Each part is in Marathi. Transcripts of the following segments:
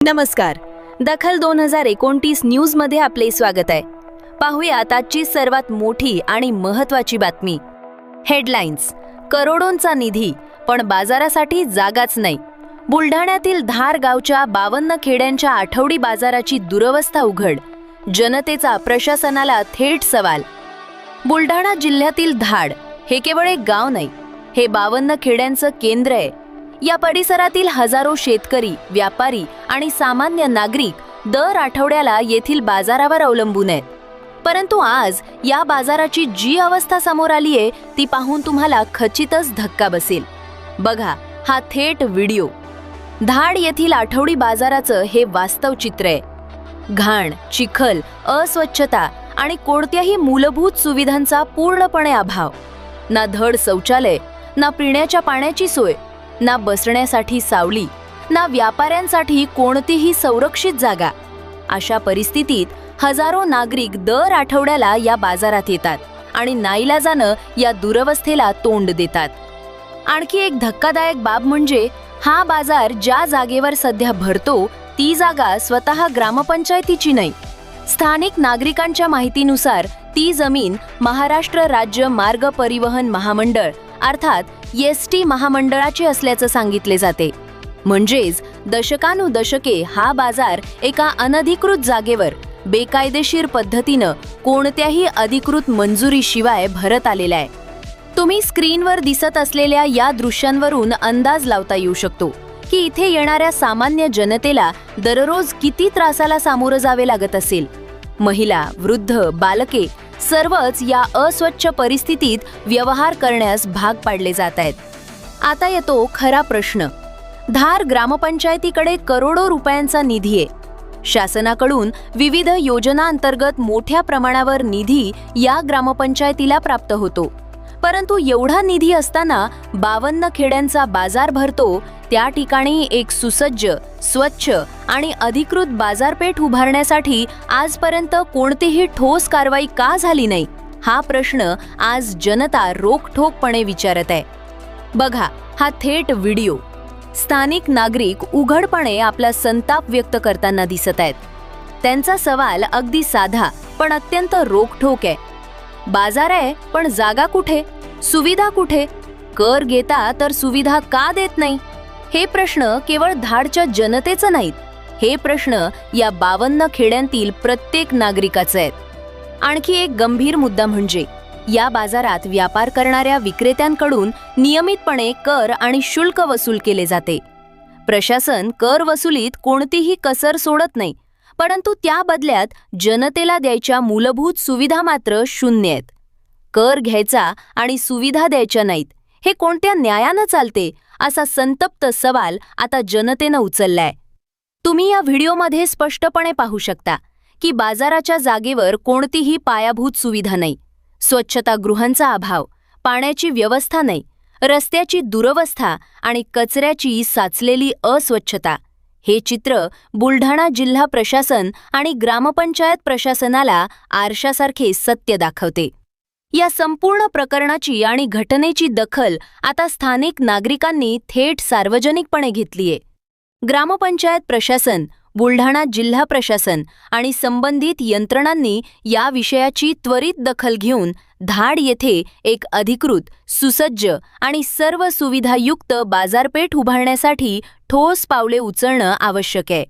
नमस्कार. दखल 2029 न्यूज मध्ये आपले स्वागत आहे. पाहूया आजची सर्वात मोठी आणि महत्त्वाची बातमी. हेडलाईन्स. करोडोंचा निधी पण बाजारासाठी जागाच नाही. बुलढाण्यातील धार गावच्या 52 खेड्यांच्या आठवडी बाजाराची दुरवस्था उघड. जनतेचा प्रशासनाला थेट सवाल. बुलढाणा जिल्ह्यातील धाड हे केवळ एक गाव नाही, हे 52 खेड्यांचं केंद्र आहे. या परिसरातील हजारो शेतकरी, व्यापारी आणि सामान्य नागरिक दर आठवड्याला येथील बाजारावर अवलंबून आहेत. परंतु आज या बाजाराची जी अवस्था समोर आली आहे ती पाहून तुम्हाला खचितच धक्का बसेल. बघा हा थेट व्हिडिओ. धाड येथील आठवडी बाजाराचं हे वास्तव चित्र आहे. घाण, चिखल, अस्वच्छता आणि कोणत्याही मूलभूत सुविधांचा पूर्णपणे अभाव. ना धड शौचालय, ना पिण्याच्या पाण्याची सोय, ना बसण्यासाठी सावली, ना व्यापाऱ्यांसाठी कोणतीही संरक्षित जागा. अशा परिस्थितीत हजारो नागरिक दर आठवड्याला या बाजारात येतात आणि नाईलाजानं या दुरवस्थेला तोंड देतात. आणखी एक धक्कादायक बाब म्हणजे हा बाजार ज्या जागेवर सध्या भरतो ती जागा स्वतः ग्रामपंचायतीची नाही. स्थानिक नागरिकांच्या माहितीनुसार ती जमीन महाराष्ट्र राज्य मार्ग परिवहन महामंडळ अर्थात एसटी महामंडळाची असल्याचं सांगितले जाते. म्हणजेच दशकानुदशके हा बाजार एका अनधिकृत जागेवर बेकायदेशीर पद्धतीनं कोणत्याही अधिकृत मंजुरीशिवाय भरत आलेला आहे. तुम्ही स्क्रीनवर दिसत असलेल्या या दृश्यांवरून अंदाज लावता येऊ शकतो की इथे येणाऱ्या सामान्य जनतेला दररोज किती त्रासाला सामोरं जावे लागत असेल. महिला, वृद्ध, बालके सर्वच या अस्वच्छ परिस्थितीत व्यवहार करण्यास भाग पाडले जात आहेत. आता येतो खरा प्रश्न. धार ग्रामपंचायतीकडे करोडो रुपयांचा निधी आहे. शासनाकडून विविध योजनांतर्गत मोठ्या प्रमाणावर निधी या ग्रामपंचायतीला प्राप्त होतो. परंतु एवढा निधी असताना 52 खेड्यांचा बाजार भरतो त्या ठिकाणी एक सुसज्ज, स्वच्छ आणि अधिकृत बाजारपेठ उभारण्यासाठी आजपर्यंत कोणतीही ठोस कारवाई का झाली नाही, हा प्रश्न आज जनता रोखठोकपणे विचारत आहे. बघा हा थेट व्हिडिओ. स्थानिक नागरिक उघडपणे आपला संताप व्यक्त करताना दिसत आहेत. त्यांचा सवाल अगदी साधा पण अत्यंत रोखठोक आहे. बाजार आहे पण जागा कुठे, सुविधा कुठे, कर घेता तर सुविधा का देत नाही? हे प्रश्न केवळ धाडच्या जनतेचं नाहीत, हे प्रश्न या 52 खेड्यांतील प्रत्येक नागरिकाचे आहेत. आणखी एक गंभीर मुद्दा म्हणजे या बाजारात व्यापार करणाऱ्या विक्रेत्यांकडून नियमितपणे कर आणि शुल्क वसूल केले जाते. प्रशासन कर वसुलीत कोणतीही कसर सोडत नाही, परंतु त्या बदल्यात जनतेला द्यायच्या मूलभूत सुविधा मात्र शून्य आहेत. कर घ्यायचा आणि सुविधा द्यायच्या नाहीत, हे कोणत्या न्यायानं चालते, असा संतप्त सवाल आता जनतेनं उचललाय. तुम्ही या व्हिडिओमध्ये स्पष्टपणे पाहू शकता की बाजाराच्या जागेवर कोणतीही पायाभूत सुविधा नाही, स्वच्छतागृहांचा अभाव, पाण्याची व्यवस्था नाही, रस्त्याची दुरवस्था आणि कचऱ्याची साचलेली अस्वच्छता. हे चित्र बुलढाणा जिल्हा प्रशासन आणि ग्रामपंचायत प्रशासनाला आरशासारखे सत्य दाखवते. या संपूर्ण प्रकरणाची आणि घटनेची दखल आता स्थानिक नागरिकांनी थेट सार्वजनिकपणे घेतलीये. ग्रामपंचायत प्रशासन, बुलढाणा जिल्हा प्रशासन आणि संबंधित यंत्रणांनी या विषयाची त्वरित दखल घेऊन धाड येथे एक अधिकृत, सुसज्ज आणि सर्व सुविधायुक्त बाजारपेठ उभारण्यासाठी ठोस पावले उचलणं आवश्यक आहे.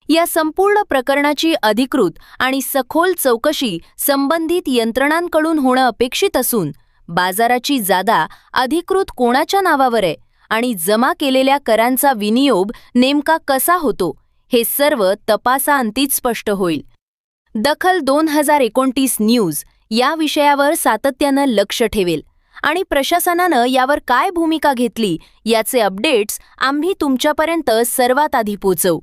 या संपूर्ण प्रकरणाची अधिकृत आणि सखोल चौकशी संबंधित यंत्रणांकडून होणं अपेक्षित असून बाजाराची जागा अधिकृत कोणाच्या नावावर आहे आणि जमा केलेल्या करांचा विनियोग नेमका कसा होतो हे सर्व तपासाअंतीच स्पष्ट होईल. दखल 2029 न्यूज या विषयावर सातत्यानं लक्ष ठेवेल आणि प्रशासनानं यावर काय भूमिका घेतली याचे अपडेट्स आम्ही तुमच्यापर्यंत सर्वात आधी पोहोचवू.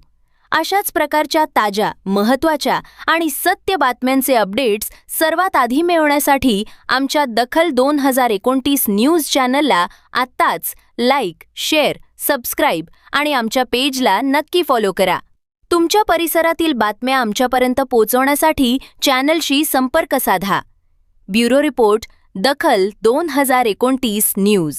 अशाच प्रकारच्या ताज्या, महत्त्वाच्या आणि सत्य बातम्यांचे अपडेट्स सर्वात आधी मिळवण्यासाठी आमच्या दखल 2029 न्यूज चॅनलला आत्ताच लाईक, शेअर, सबस्क्राईब आणि आमच्या पेजला नक्की फॉलो करा. तुमच्या परिसरातील बातम्या आमच्यापर्यंत पोहोचवण्यासाठी चॅनलशी संपर्क साधा. ब्युरो रिपोर्ट, दखल 2029 न्यूज.